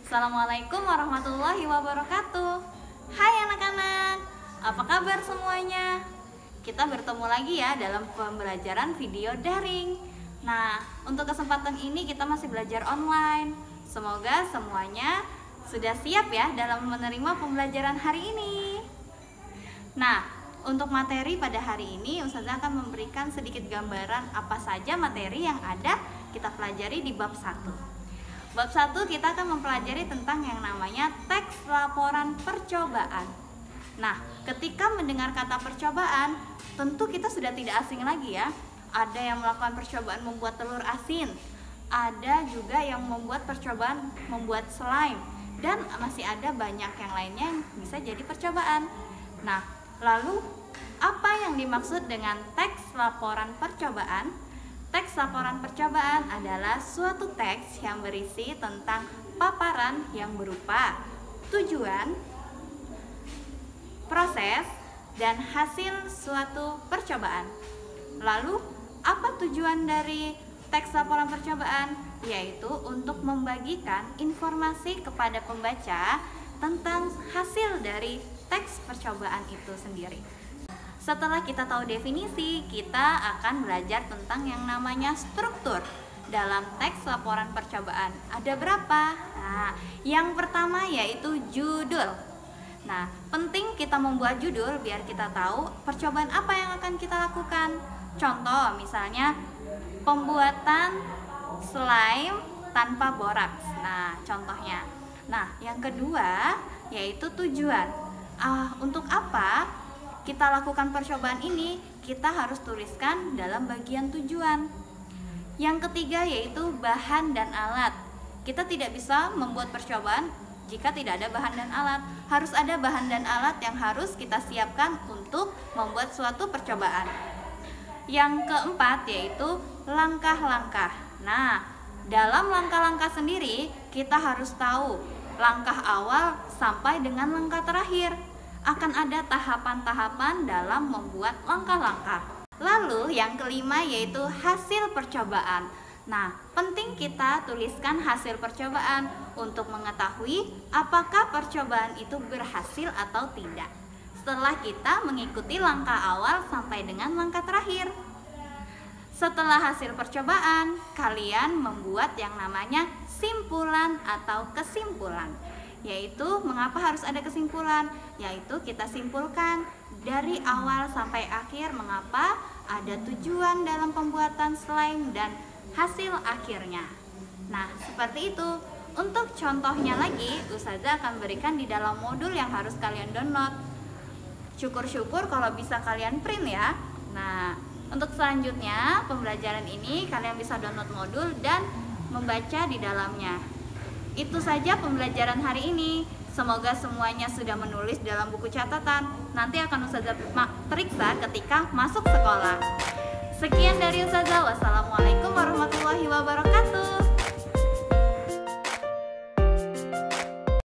Assalamualaikum warahmatullahi wabarakatuh. Hai anak-anak, apa kabar semuanya? Kita bertemu lagi ya dalam pembelajaran video daring. Nah, untuk kesempatan ini kita masih belajar online. Semoga semuanya sudah siap ya dalam menerima pembelajaran hari ini. Nah, untuk materi pada hari ini Ustazah akan memberikan sedikit gambaran apa saja materi yang ada kita pelajari di bab 1. Bab 1 kita akan mempelajari tentang yang namanya teks laporan percobaan. Nah, ketika mendengar kata percobaan, tentu kita sudah tidak asing lagi ya. Ada yang melakukan percobaan membuat telur asin, ada juga yang membuat percobaan membuat slime, dan masih ada banyak yang lainnya yang bisa jadi percobaan. Nah, lalu apa yang dimaksud dengan teks laporan percobaan? Teks laporan percobaan adalah suatu teks yang berisi tentang paparan yang berupa tujuan, proses, dan hasil suatu percobaan. Lalu, apa tujuan dari teks laporan percobaan? Yaitu untuk membagikan informasi kepada pembaca tentang hasil dari teks percobaan itu sendiri. Setelah kita tahu definisi, kita akan belajar tentang yang namanya struktur dalam teks laporan percobaan. Ada berapa? Nah, yang pertama yaitu judul. Nah, penting kita membuat judul biar kita tahu percobaan apa yang akan kita lakukan. Contoh, misalnya pembuatan slime tanpa boraks. Nah, contohnya. Nah, yang kedua yaitu tujuan. Untuk apa kita lakukan percobaan ini? Kita harus tuliskan dalam bagian tujuan. Yang ketiga yaitu bahan dan alat. Kita tidak bisa membuat percobaan jika tidak ada bahan dan alat. Harus ada bahan dan alat yang harus kita siapkan untuk membuat suatu percobaan. Yang keempat yaitu langkah-langkah. Nah, dalam langkah-langkah sendiri kita harus tahu langkah awal sampai dengan langkah terakhir. Akan ada tahapan-tahapan dalam membuat langkah-langkah. Lalu yang kelima yaitu hasil percobaan. Nah, penting kita tuliskan hasil percobaan untuk mengetahui apakah percobaan itu berhasil atau tidak. Setelah kita mengikuti langkah awal sampai dengan langkah terakhir. Setelah hasil percobaan, kalian membuat yang namanya simpulan atau kesimpulan. Yaitu mengapa harus ada kesimpulan? Yaitu kita simpulkan dari awal sampai akhir mengapa ada tujuan dalam pembuatan slime dan hasil akhirnya. Nah, seperti itu. Untuk contohnya lagi, Ustazah akan berikan di dalam modul yang harus kalian download. Syukur-syukur kalau bisa kalian print ya. Nah, untuk selanjutnya pembelajaran ini kalian bisa download modul dan membaca di dalamnya. Itu saja pembelajaran hari ini. Semoga semuanya sudah menulis dalam buku catatan. Nanti akan Ustazah periksa ketika masuk sekolah. Sekian dari Ustazah. Wassalamualaikum warahmatullahi wabarakatuh.